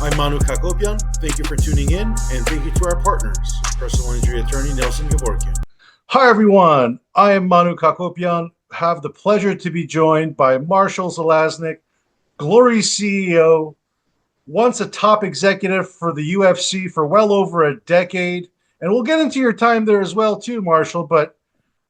I'm Manouk Akopyan. Thank you for tuning in, and thank you to our partners, personal injury attorney Nelson Gevorkyan. Hi, everyone. I am Manouk Akopyan. Have the pleasure to be joined by Marshall Zelaznik, GLORY CEO, once a top executive for the UFC for well over a decade. And we'll get into your time there as well, too, Marshall. But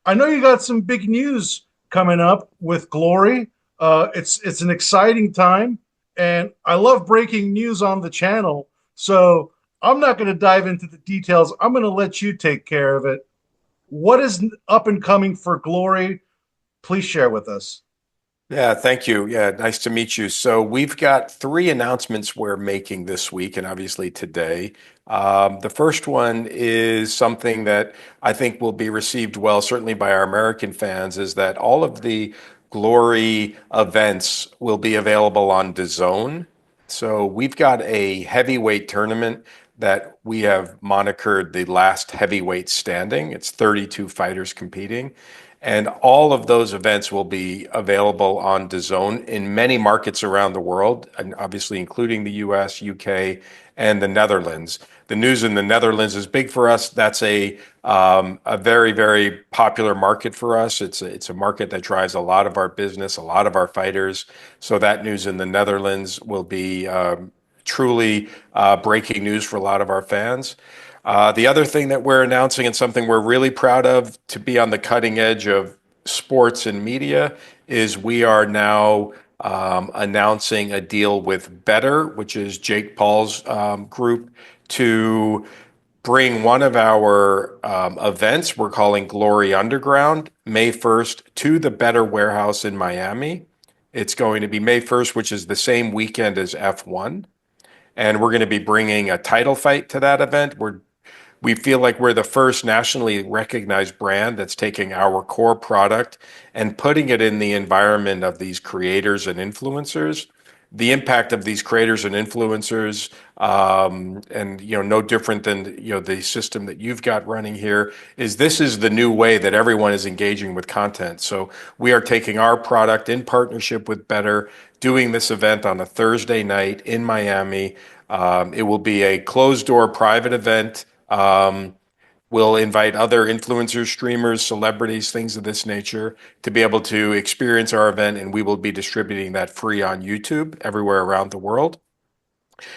I know you got some big news coming up with GLORY. It's an exciting time, and I love breaking news on the channel. So I'm not going to dive into the details. I'm going to let you take care of it. What is up and coming for GLORY? Please share with us. Yeah, thank you. Yeah, nice to meet you. So we've got three announcements we're making this week and obviously today. The first one is something that I think will be received well, certainly by our American fans, is that all of the GLORY events will be available on DAZN. So we've got a heavyweight tournament that we have monikered the last heavyweight standing. It's 32 fighters competing. And all of those events will be available on DAZN in many markets around the world, and obviously including the US, UK, and the Netherlands. The news in the Netherlands is big for us. That's a very, very popular market for us. It's a market that drives a lot of our business, a lot of our fighters. So that news in the Netherlands will be truly breaking news for a lot of our fans. The other thing that we're announcing and something we're really proud of to be on the cutting edge of sports and media is we are now announcing a deal with Better, which is Jake Paul's group, to bring one of our events we're calling GLORY Underground, May 1st, to the Better Warehouse in Miami. It's going to be May 1st, which is the same weekend as F1. And we're going to be bringing a title fight to that event. We feel like we're the first nationally recognized brand that's taking our core product and putting it in the environment of these creators and influencers. The impact of these creators and influencers, and no different than the system that you've got running here, is this is the new way that everyone is engaging with content. So we are taking our product in partnership with Better, doing this event on a Thursday night in Miami. It will be a closed-door private event. We'll invite other influencers, streamers, celebrities, things of this nature to be able to experience our event, and we will be distributing that free on YouTube everywhere around the world.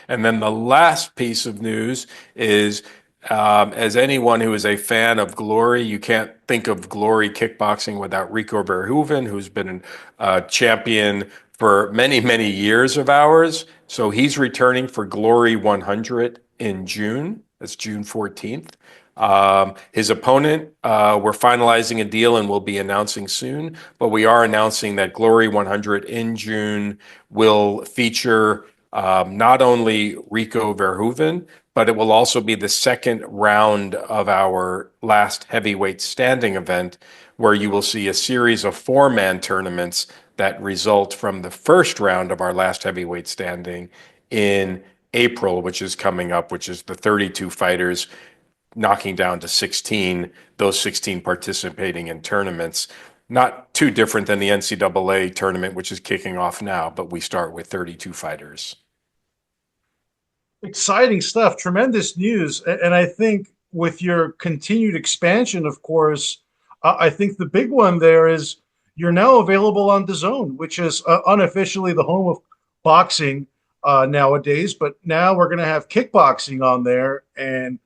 And then the last piece of news is, as anyone who is a fan of GLORY, you can't think of GLORY Kickboxing without Rico Verhoeven, who's been a champion for many, many years of ours. So he's returning for GLORY 100 in June. That's June 14th. His opponent, we're finalizing a deal and we'll be announcing soon, but we are announcing that GLORY 100 in June will feature not only Rico Verhoeven, but it will also be the second round of our last heavyweight standing event, where you will see a series of four-man tournaments that result from the first round of our last heavyweight standing in April, which is coming up, which is the 32 fighters knocking down to 16, those 16 participating in tournaments. Not too different than the NCAA tournament, which is kicking off now, but we start with 32 fighters. Exciting stuff, tremendous news. And I think with your continued expansion, of course, I think the big one there is you're now available on DAZN, which is unofficially the home of boxing nowadays. But now we're going to have kickboxing on there. And,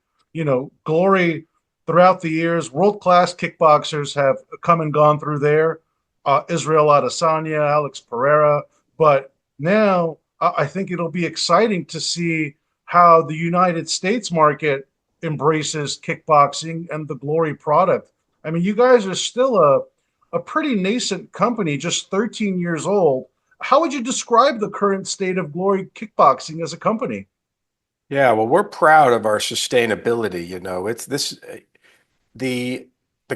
GLORY throughout the years, world-class kickboxers have come and gone through there. Israel Adesanya, Alex Pereira. But now I think it'll be exciting to see how the United States market embraces kickboxing and the GLORY product. I mean, you guys are still a pretty nascent company, just 13 years old. How would you describe the current state of GLORY Kickboxing as a company? Yeah, well, we're proud of our sustainability. It's this the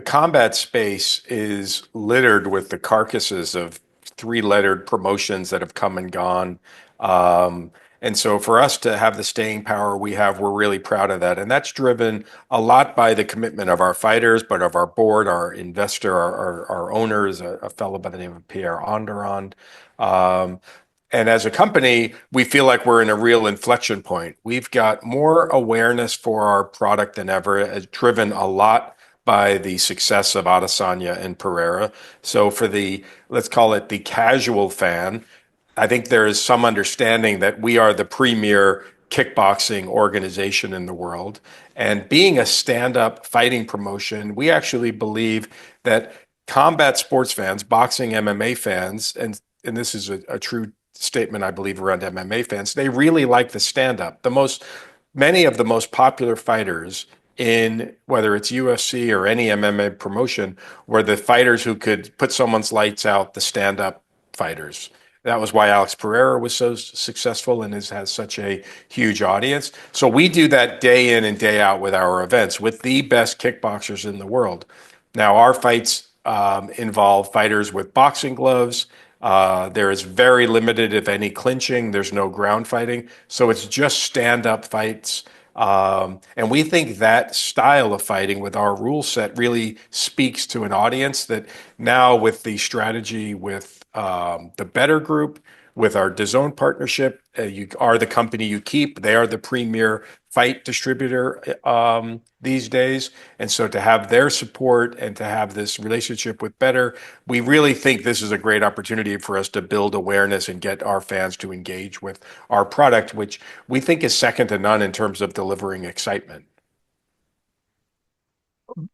combat space is littered with the carcasses of three-lettered promotions that have come and gone. And so for us to have the staying power we have, we're really proud of that. And that's driven a lot by the commitment of our fighters, but of our board, our investor, our owners, a fellow by the name of Pierre Onderond. And as a company, we feel like we're in a real inflection point. We've got more awareness for our product than ever, driven a lot by the success of Adesanya and Pereira. So for the, let's call it the casual fan, I think there is some understanding that we are the premier kickboxing organization in the world. And being a stand-up fighting promotion, we actually believe that combat sports fans, boxing MMA fans, and this is a true statement, I believe, around MMA fans, they really like the stand-up. Many of the most popular fighters in whether it's UFC or any MMA promotion were the fighters who could put someone's lights out, the stand-up fighters. That was why Alex Pereira was so successful and has such a huge audience. So we do that day in and day out with our events with the best kickboxers in the world. Now, our fights involve fighters with boxing gloves. There is very limited, if any, clinching. There's no ground fighting. So it's just stand-up fights. And we think that style of fighting with our rule set really speaks to an audience that now with the strategy with the Better Group, with our DAZN partnership, you are the company you keep. They are the premier fight distributor these days. And so to have their support and to have this relationship with Better, we really think this is a great opportunity for us to build awareness and get our fans to engage with our product, which we think is second to none in terms of delivering excitement.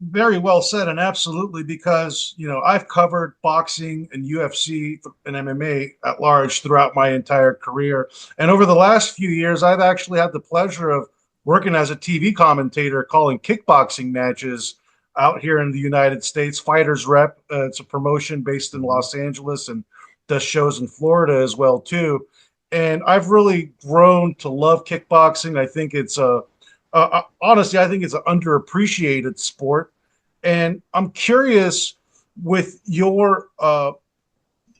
Very well said, and absolutely, because I've covered boxing and UFC and MMA at large throughout my entire career, and over the last few years, I've actually had the pleasure of working as a TV commentator, calling kickboxing matches out here in the United States. Fighters Rep, it's a promotion based in Los Angeles and does shows in Florida as well too. And I've really grown to love kickboxing. I think it's honestly, I think it's an underappreciated sport. And I'm curious, with your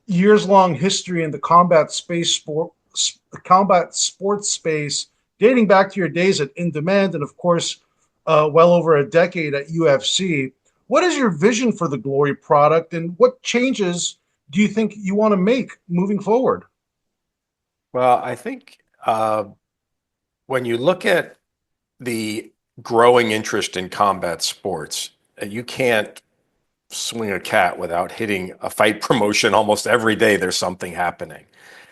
years-long history in the combat sports space, dating back to your days at In Demand, and of course, well over a decade at UFC. What is your vision for the Glory product, and what changes do you think you want to make moving forward? Well, I think when you look at the growing interest in combat sports, you can't swing a cat without hitting a fight promotion. Almost every day there's something happening.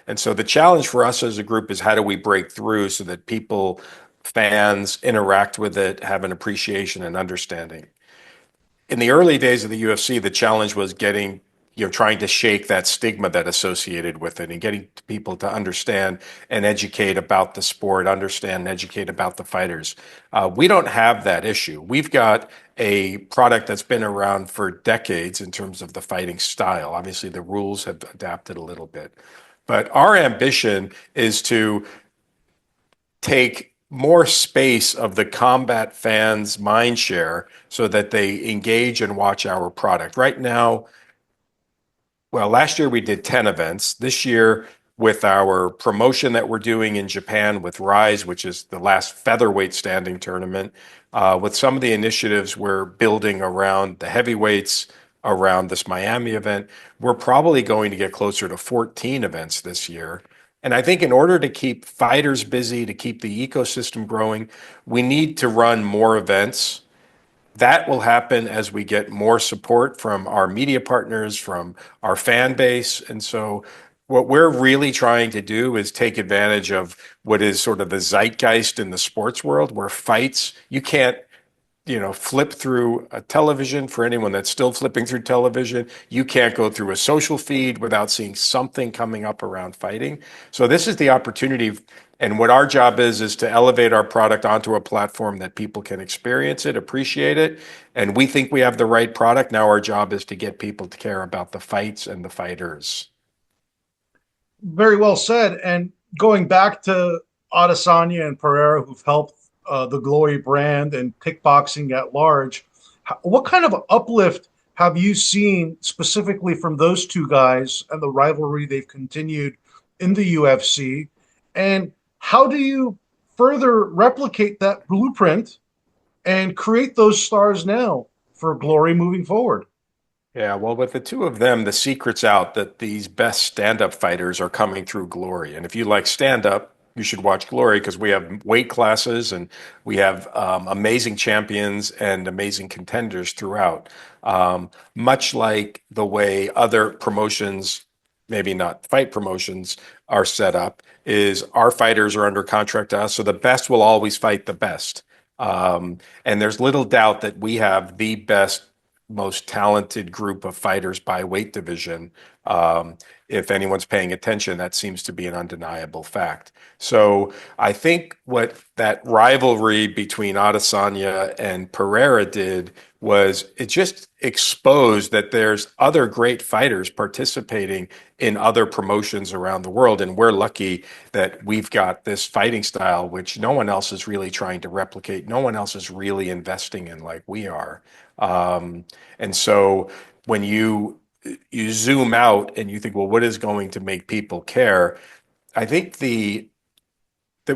And so the challenge for us as a group is how do we break through so that people, fans, interact with it, have an appreciation and understanding. In the early days of the UFC, the challenge was trying to shake that stigma that associated with it and getting people to understand and educate about the sport, understand and educate about the fighters. We don't have that issue. We've got a product that's been around for decades in terms of the fighting style. Obviously, the rules have adapted a little bit. But our ambition is to take more space of the combat fans' mind share so that they engage and watch our product. Right now, well, last year we did 10 events. This year, with our promotion that we're doing in Japan with Rise, which is the last featherweight standing tournament, with some of the initiatives we're building around the heavyweights, around this Miami event, we're probably going to get closer to 14 events this year. And I think in order to keep fighters busy, to keep the ecosystem growing, we need to run more events. That will happen as we get more support from our media partners, from our fan base. And so what we're really trying to do is take advantage of what is sort of the zeitgeist in the sports world, where fights, you can't flip through a television. For anyone that's still flipping through television, you can't go through a social feed without seeing something coming up around fighting. So this is the opportunity. And what our job is to elevate our product onto a platform that people can experience it, appreciate it. And we think we have the right product. Now our job is to get people to care about the fights and the fighters. Very well said. And going back to Adesanya and Pereira, who've helped the Glory brand and kickboxing at large, what kind of uplift have you seen specifically from those two guys and the rivalry they've continued in the UFC? And how do you further replicate that blueprint and create those stars now for Glory moving forward? Yeah, well, with the two of them, the secret's out that these best stand-up fighters are coming through Glory. And if you like stand-up, you should watch Glory because we have weight classes and we have amazing champions and amazing contenders throughout. Much like the way other promotions, maybe not fight promotions, are set up, is our fighters are under contract to us, so the best will always fight the best. And there's little doubt that we have the best, most talented group of fighters by weight division. If anyone's paying attention, that seems to be an undeniable fact. So I think what that rivalry between Adesanya and Pereira did was it just exposed that there's other great fighters participating in other promotions around the world. And we're lucky that we've got this fighting style, which no one else is really trying to replicate. No one else is really investing in like we are. And so when you zoom out and you think, well, what is going to make people care? I think that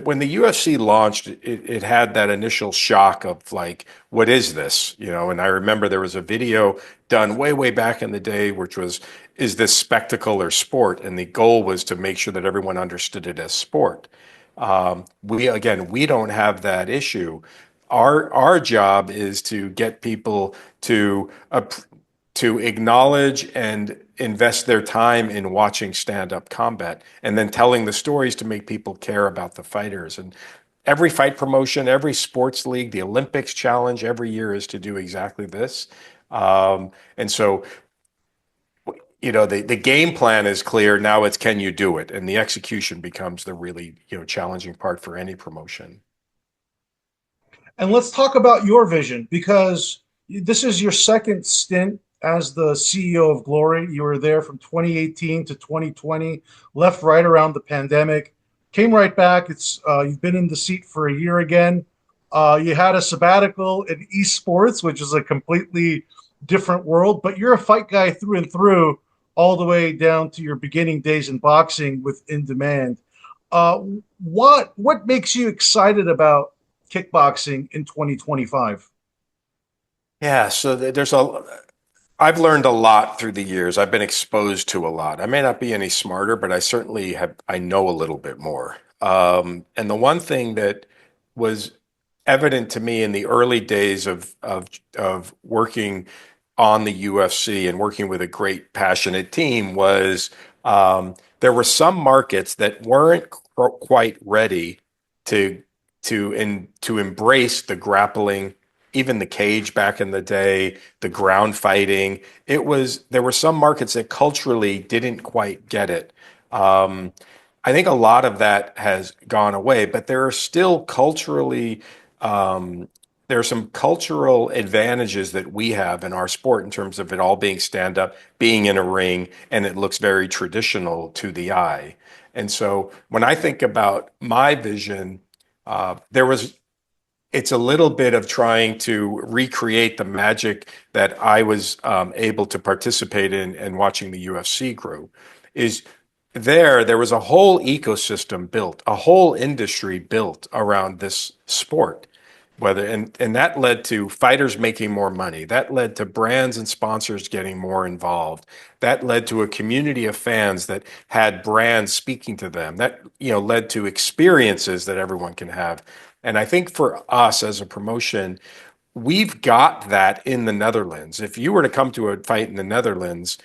when the UFC launched, it had that initial shock of like, what is this? You know, and I remember there was a video done way, way back in the day, which was, is this spectacle or sport? And the goal was to make sure that everyone understood it as sport. We don't have that issue. Our job is to get people to acknowledge and invest their time in watching stand-up combat and then telling the stories to make people care about the fighters. And every fight promotion, every sports league, the Olympics challenge every year is to do exactly this. And so, you know, the game plan is clear. Now it's can you do it? And the execution becomes the really, challenging part for any promotion. And let's talk about your vision because this is your second stint as the CEO of Glory. You were there from 2018 to 2020, left right around the pandemic, came right back. It's you've been in the seat for a year again. You had a sabbatical in esports, which is a completely different world, but you're a fight guy through and through, all the way down to your beginning days in boxing with In Demand. Uh, what makes you excited about kickboxing in 2025? Yeah, so I've learned a lot through the years. I've been exposed to a lot. I may not be any smarter, but I certainly I know a little bit more. And the one thing that was evident to me in the early days of working on the UFC and working with a great, passionate team was there were some markets that weren't quite ready to to embrace the grappling, even the cage back in the day, the ground fighting. There were some markets that culturally didn't quite get it. Um, I think a lot of that has gone away, but there are still um, there are some cultural advantages that we have in our sport in terms of it all being stand up, being in a ring, and it looks very traditional to the eye. And so when I think about my vision, there was it's a little bit of trying to recreate the magic that I was able to participate in and watching the UFC grow. Is there was a whole ecosystem built, a whole industry built around this sport. And that led to fighters making more money. That led to brands and sponsors getting more involved. That led to a community of fans that had brands speaking to them. That, led to experiences that everyone can have. And I think for us as a promotion, we've got that in the Netherlands. If you were to come to a fight in the Netherlands,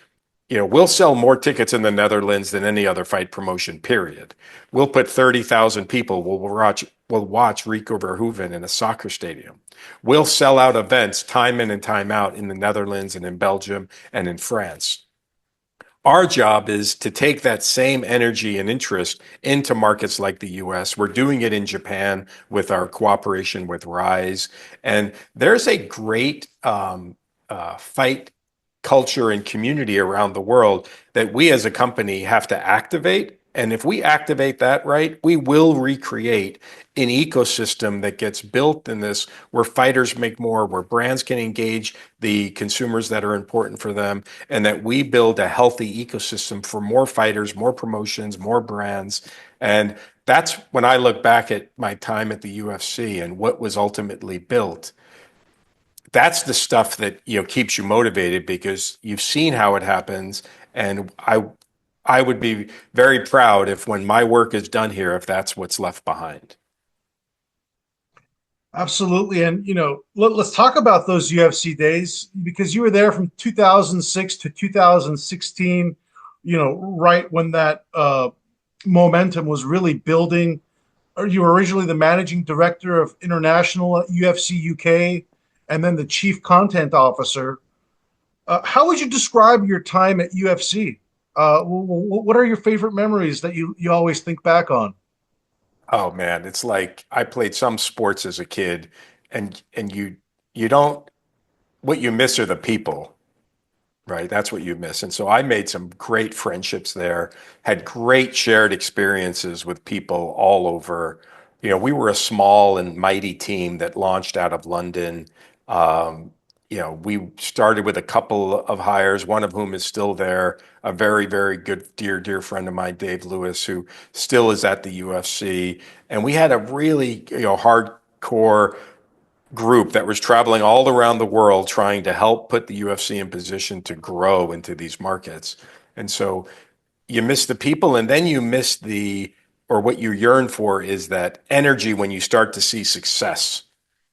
we'll sell more tickets in the Netherlands than any other fight promotion, period. We'll put 30,000 people will watch Rico Verhoeven in a soccer stadium. We'll sell out events time in and time out in the Netherlands and in Belgium and in France. Our job is to take that same energy and interest into markets like the US. We're doing it in Japan with our cooperation with Rise. And there's a great fight culture and community around the world that we as a company have to activate. And if we activate that right, we will recreate an ecosystem that gets built in this where fighters make more, where brands can engage the consumers that are important for them, and that we build a healthy ecosystem for more fighters, more promotions, more brands. And that's when I look back at my time at the UFC and what was ultimately built. that's the stuff that, keeps you motivated because you've seen how it happens. And I would be very proud if when my work is done here, if that's what's left behind. Absolutely. And, let's talk about those UFC days because you were there from 2006 to 2016, right when that momentum was really building. You were originally the managing director of international at UFC UK and then the chief content officer. How would you describe your time at UFC? What are your favorite memories that you always think back on? Oh man, it's like I played some sports as a kid and you don't what you miss are the people. Right. That's what you miss. And so I made some great friendships there, had great shared experiences with people all over. We were a small and mighty team that launched out of London. Um, we started with a couple of hires, one of whom is still there, a very, very good, dear, dear friend of mine, Dave Lewis, who still is at the UFC. And we had a really, hardcore group that was traveling all around the world trying to help put the UFC in position to grow into these markets. And so you miss the people and then you miss or what you yearn for is that energy when you start to see success.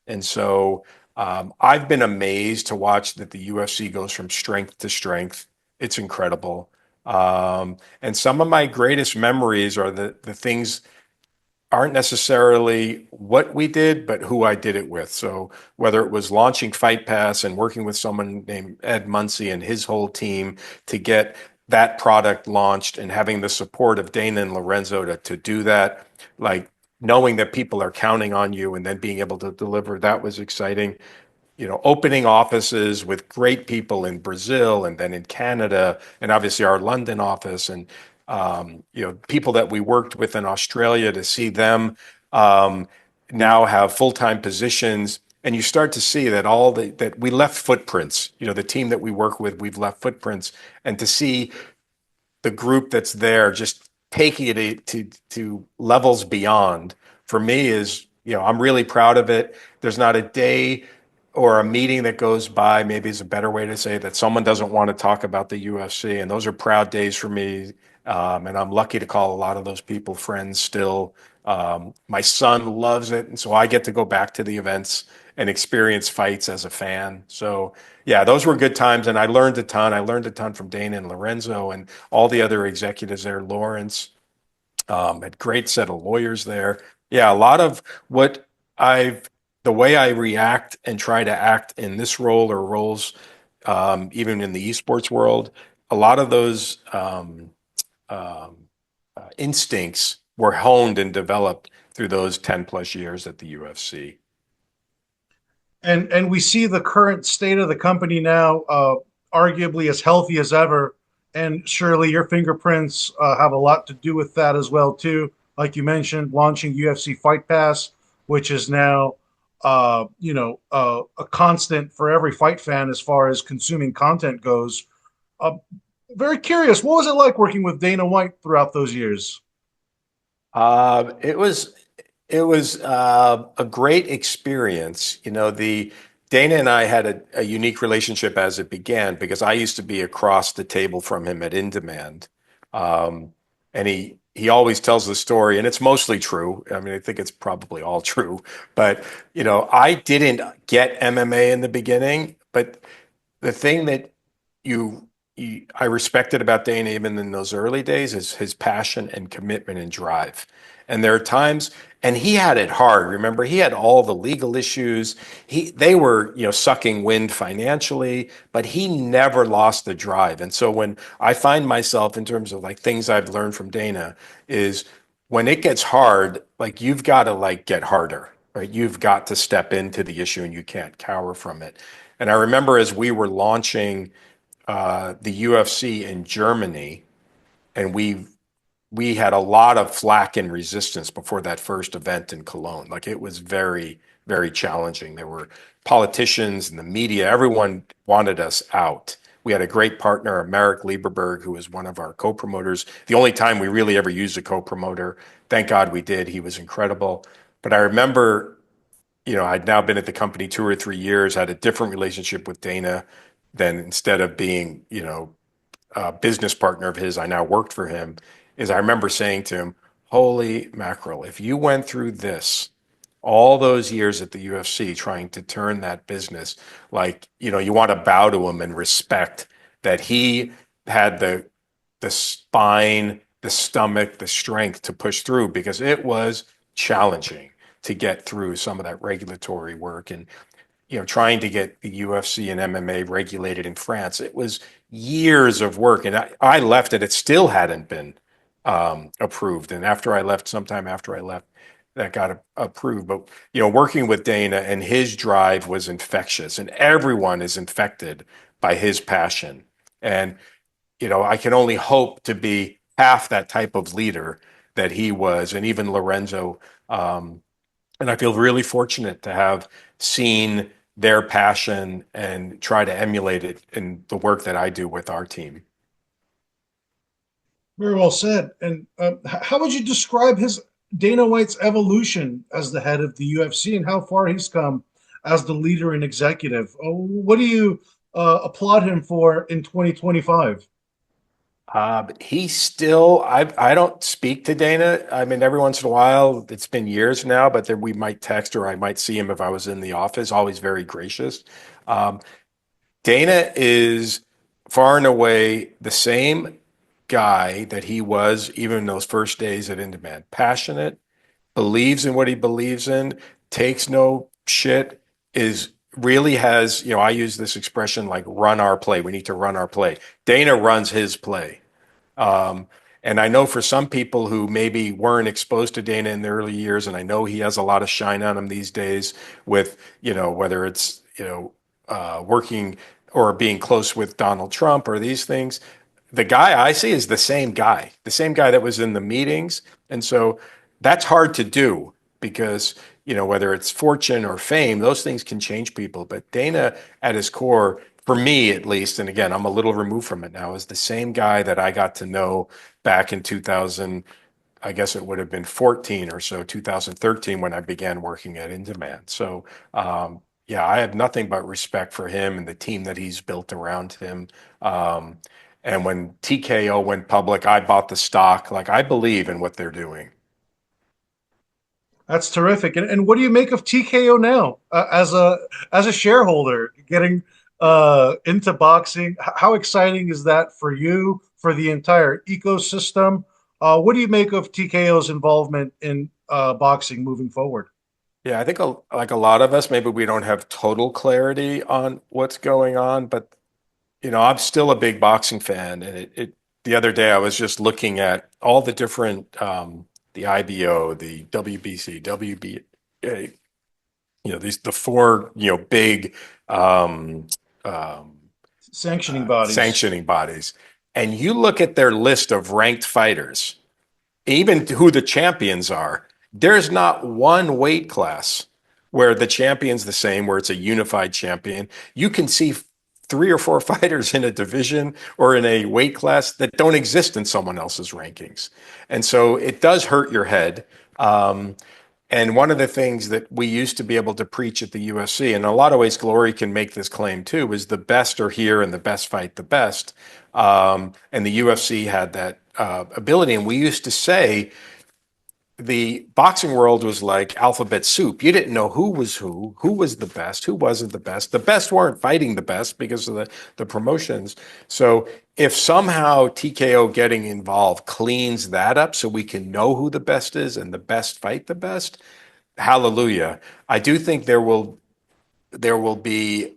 And so I've been amazed to watch that the UFC goes from strength to strength. It's incredible. And some of my greatest memories are the things aren't necessarily what we did, but who I did it with. So whether it was launching Fight Pass and working with someone named Ed Muncie and his whole team to get that product launched and having the support of Dana and Lorenzo to do that, like knowing that people are counting on you and then being able to deliver, that was exciting. Opening offices with great people in Brazil and then in Canada, and obviously our London office, and people that we worked with in Australia to see them now have full-time positions, and you start to see that that we left footprints. The team that we work with, we've left footprints, and to see the group that's there just taking it to levels beyond for me is, I'm really proud of it. There's not a day or a meeting that goes by, maybe is a better way to say, that someone doesn't want to talk about the UFC. And those are proud days for me. And I'm lucky to call a lot of those people friends still. My son loves it. And so I get to go back to the events and experience fights as a fan. So yeah, those were good times. And I learned a ton. I learned a ton from Dana and Lorenzo and all the other executives there. Lawrence, had great set of lawyers there. Yeah, a lot of what the way I react and try to act in this role or roles, even in the esports world, a lot of those instincts were honed and developed through those 10 plus years at the UFC. And we see the current state of the company now, arguably as healthy as ever. And surely your fingerprints have a lot to do with that as well too. Like you mentioned, launching UFC Fight Pass, which is now a constant for every fight fan as far as consuming content goes. Very curious, what was it like working with Dana White throughout those years? It was a great experience. The Dana and I had a unique relationship as it began because I used to be across the table from him at In Demand, and he always tells the story, and it's mostly true. I mean, I think it's probably all true, but I didn't get MMA in the beginning, but the thing that you, I respected about Dana even in those early days is his passion and commitment and drive. And there are times, and he had it hard. Remember, he had all the legal issues. They were, sucking wind financially, but he never lost the drive. And so when I find myself in terms of like things I've learned from Dana is when it gets hard, like you've got to like get harder, right? You've got to step into the issue and you can't cower from it. And I remember as we were launching the UFC in Germany, and we had a lot of flack and resistance before that first event in Cologne. Like it was very, very challenging. There were politicians and the media, everyone wanted us out. We had a great partner, Marek Lieberberg, who was one of our co-promoters. The only time we really ever used a co-promoter. Thank God we did. He was incredible. But I remember I'd now been at the company 2 or 3 years, had a different relationship with Dana than instead of being, a business partner of his, I now worked for him, is I remember saying to him, holy mackerel, if you went through this all those years at the UFC trying to turn that business, like, you want to bow to him and respect that he had the spine, the stomach, the strength to push through because it was challenging to get through some of that regulatory work and trying to get the UFC and MMA regulated in France. It was years of work, and I left it. It still hadn't been approved. And sometime after I left, that got approved. But working with Dana and his drive was infectious, and everyone is infected by his passion. And I can only hope to be half that type of leader that he was, and even Lorenzo. And I feel really fortunate to have seen their passion and try to emulate it in the work that I do with our team. Very well said. And how would you describe Dana White's evolution as the head of the UFC and how far he's come as the leader and executive? What do you applaud him for in 2025? But he's still, I don't speak to Dana. I mean, every once in a while, it's been years now, but then we might text or I might see him if I was in the office, always very gracious. Um, Dana is far and away the same guy that he was even in those first days at In-Demand. Passionate, believes in what he believes in, takes no shit, is really has, I use this expression like run our play. We need to run our play. Dana runs his play. Um, and I know for some people who maybe weren't exposed to Dana in the early years, and I know he has a lot of shine on him these days with, whether it's, working or being close with Donald Trump or these things. The guy I see is the same guy that was in the meetings. And so that's hard to do because, whether it's fortune or fame, those things can change people. But Dana, at his core, for me at least, and again, I'm a little removed from it now, is the same guy that I got to know back in 2000. I guess it would have been 14 or so, 2013, when I began working at In-Demand. So, yeah, I have nothing but respect for him and the team that he's built around him. And when TKO went public, I bought the stock. Like, I believe in what they're doing. That's terrific. And what do you make of TKO now as a shareholder getting into boxing? How exciting is that for you, for the entire ecosystem? What do you make of TKO's involvement in boxing moving forward? Yeah, I think like a lot of us, maybe we don't have total clarity on what's going on, but I'm still a big boxing fan, and the other day I was just looking at all the different the IBO, the WBC, WBA, the four big um, um, Sanctioning bodies. sanctioning bodies, and you look at their list of ranked fighters, even who the champions are, there's not one weight class where the champion's the same, where it's a unified champion. You can see three or four fighters in a division or in a weight class that don't exist in someone else's rankings. And so it does hurt your head. And one of the things that we used to be able to preach at the UFC, and in a lot of ways, Glory can make this claim too, is the best are here and the best fight the best. And the UFC had that ability. And we used to say the boxing world was like alphabet soup. You didn't know who was the best, who wasn't the best. The best weren't fighting the best because of the promotions. So if somehow TKO getting involved cleans that up so we can know who the best is and the best fight the best, hallelujah. I do think there will be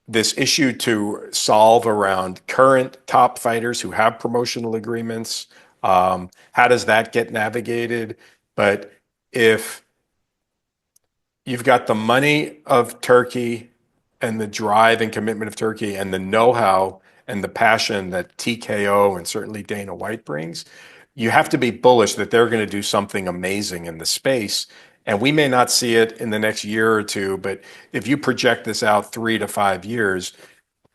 this issue to solve around current top fighters who have promotional agreements. How does that get navigated? But if you've got the money of Turkey and the drive and commitment of Turkey and the know-how and the passion that TKO and certainly Dana White brings, you have to be bullish that they're going to do something amazing in the space. And we may not see it in the next year or two, but if you project this out 3 to 5 years,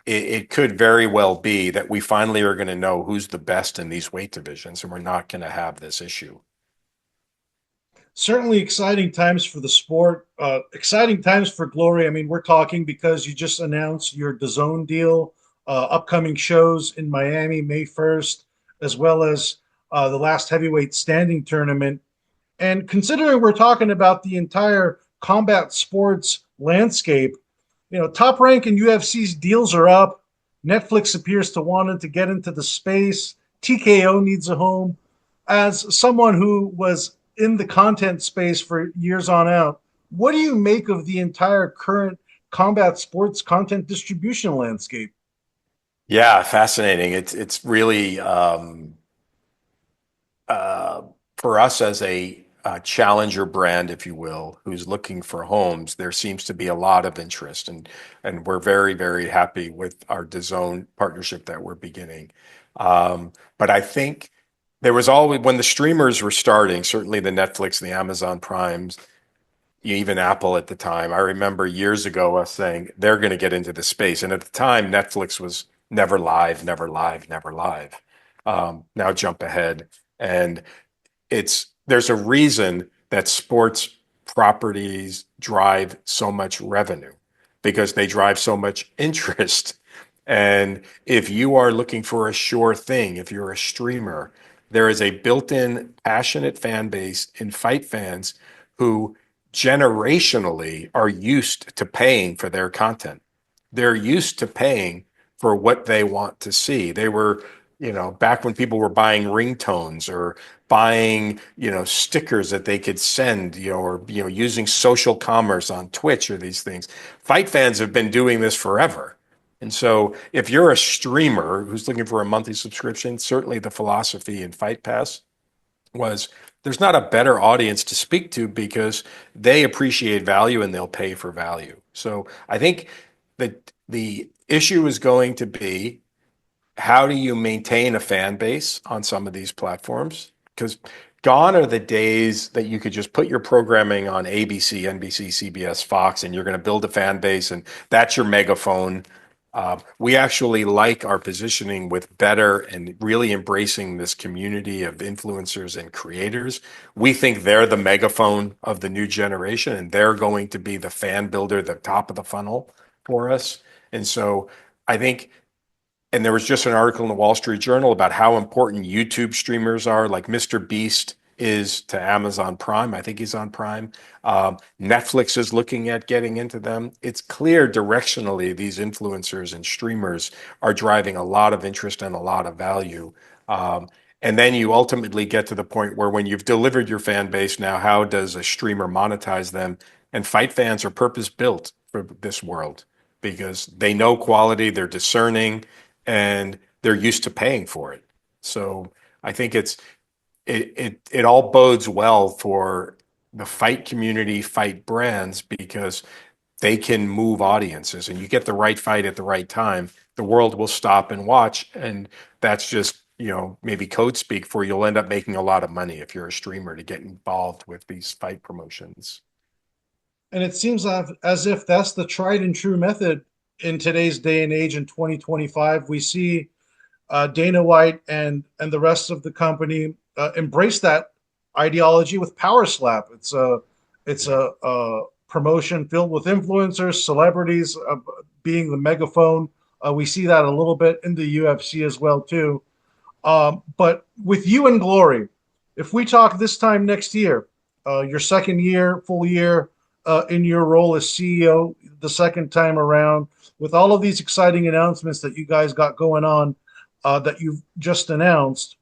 it could very well be that we finally are going to know who's the best in these weight divisions, and we're not going to have this issue. Certainly exciting times for the sport. Exciting times for Glory. I mean, we're talking because you just announced your DAZN deal, upcoming shows in Miami May 1st, as well as the last heavyweight standing tournament. And considering we're talking about the entire combat sports landscape, Top Rank and UFC's deals are up. Netflix appears to want to get into the space. TKO needs a home. As someone who was in the content space for years on out, what do you make of the entire current combat sports content distribution landscape? Yeah, fascinating. It's really for us as a challenger brand, if you will, who's looking for homes. There seems to be a lot of interest, and we're very, very happy with our DAZN partnership that we're beginning. But I think there was always, when the streamers were starting, certainly the Netflix and the Amazon Primes, even Apple at the time. I remember years ago us saying they're going to get into the space, and at the time Netflix was never live, never live, never live. Now jump ahead, and there's a reason that sports properties drive so much revenue because they drive so much interest. And if you are looking for a sure thing, if you're a streamer, there is a built-in passionate fan base in fight fans who generationally are used to paying for their content. They're used to paying for what they want to see. They were, back when people were buying ringtones or buying, stickers that they could send, or, using social commerce on Twitch or these things. Fight fans have been doing this forever. And so if you're a streamer who's looking for a monthly subscription, certainly the philosophy in Fight Pass was there's not a better audience to speak to because they appreciate value and they'll pay for value. So I think that the issue is going to be, how do you maintain a fan base on some of these platforms? Because gone are the days that you could just put your programming on ABC, NBC, CBS, Fox, and you're going to build a fan base, and that's your megaphone. We actually like our positioning with Better and really embracing this community of influencers and creators. We think they're the megaphone of the new generation, and they're going to be the fan builder, the top of the funnel for us. And so I think, and there was just an article in the Wall Street Journal about how important YouTube streamers are, like Mr. Beast is to Amazon Prime. I think he's on Prime. Netflix is looking at getting into them. It's clear directionally these influencers and streamers are driving a lot of interest and a lot of value. And then you ultimately get to the point where when you've delivered your fan base, now how does a streamer monetize them? And fight fans are purpose built for this world because they know quality, they're discerning, and they're used to paying for it. So I think it all bodes well for the fight community, fight brands, because they can move audiences, and you get the right fight at the right time, the world will stop and watch. And that's just, maybe code speak for you'll end up making a lot of money if you're a streamer to get involved with these fight promotions. And it seems as if that's the tried and true method in today's day and age in 2025. We see Dana White and the rest of the company embrace that ideology with Power Slap. It's a promotion filled with influencers, celebrities being the megaphone. We see that a little bit in the UFC as well too. But with you and Glory, if we talk this time next year, your second year, full year in your role as CEO, the second time around, with all of these exciting announcements that you guys got going on, that you've just announced,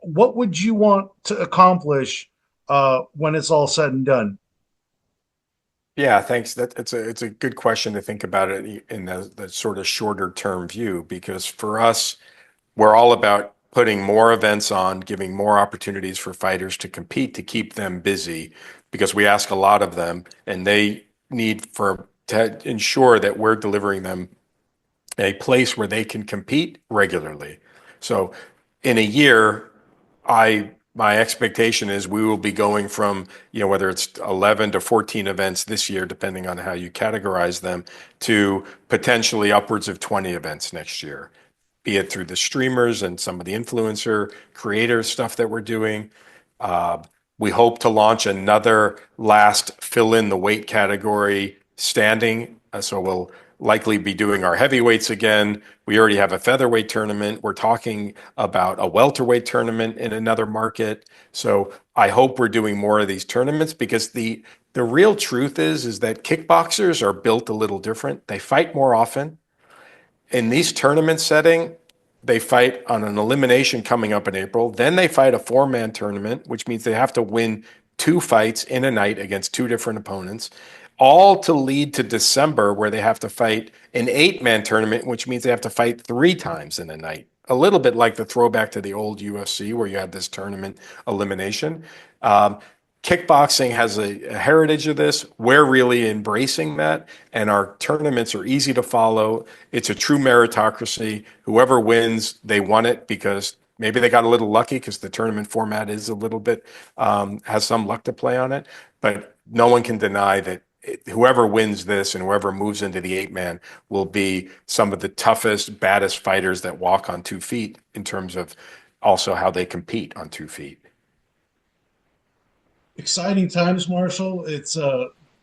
what would you want to accomplish when it's all said and done? Yeah, thanks. It's a good question to think about it in the sort of shorter term view, because for us, we're all about putting more events on, giving more opportunities for fighters to compete, to keep them busy, because we ask a lot of them, and they need to ensure that we're delivering them a place where they can compete regularly. So in a year, my expectation is we will be going from, whether it's 11 to 14 events this year, depending on how you categorize them, to potentially upwards of 20 events next year, be it through the streamers and some of the influencer creator stuff that we're doing, We hope to launch another last fill in the weight category standing. So we'll likely be doing our heavyweights again. We already have a featherweight tournament. We're talking about a welterweight tournament in another market. So I hope we're doing more of these tournaments, because the real truth is that kickboxers are built a little different. They fight more often. In these tournament setting, they fight on an elimination coming up in April. Then they fight a 4-man tournament, which means they have to win 2 fights in a night against 2 different opponents, all to lead to December, where they have to fight an 8-man tournament, which means they have to fight 3 times in a night. A little bit like the throwback to the old UFC, where you had this tournament elimination. Kickboxing has a heritage of this. We're really embracing that, and our tournaments are easy to follow. It's a true meritocracy. Whoever wins, they won it because maybe they got a little lucky, because the tournament format is a little bit, has some luck to play on it. But no one can deny that whoever wins this and whoever moves into the 8-man will be some of the toughest, baddest fighters that walk on 2 feet, in terms of also how they compete on 2 feet. Exciting times, Marshall. It's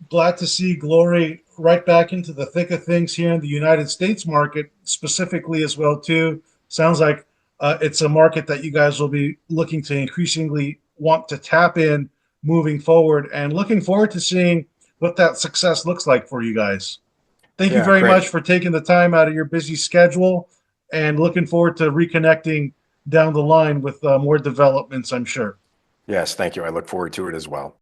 glad to see Glory right back into the thick of things here in the United States market, specifically as well too. Sounds like it's a market that you guys will be looking to increasingly want to tap in moving forward, and looking forward to seeing what that success looks like for you guys. Thank you very much for taking the time out of your busy schedule, and looking forward to reconnecting down the line with more developments, I'm sure. Yes, thank you. I look forward to it as well.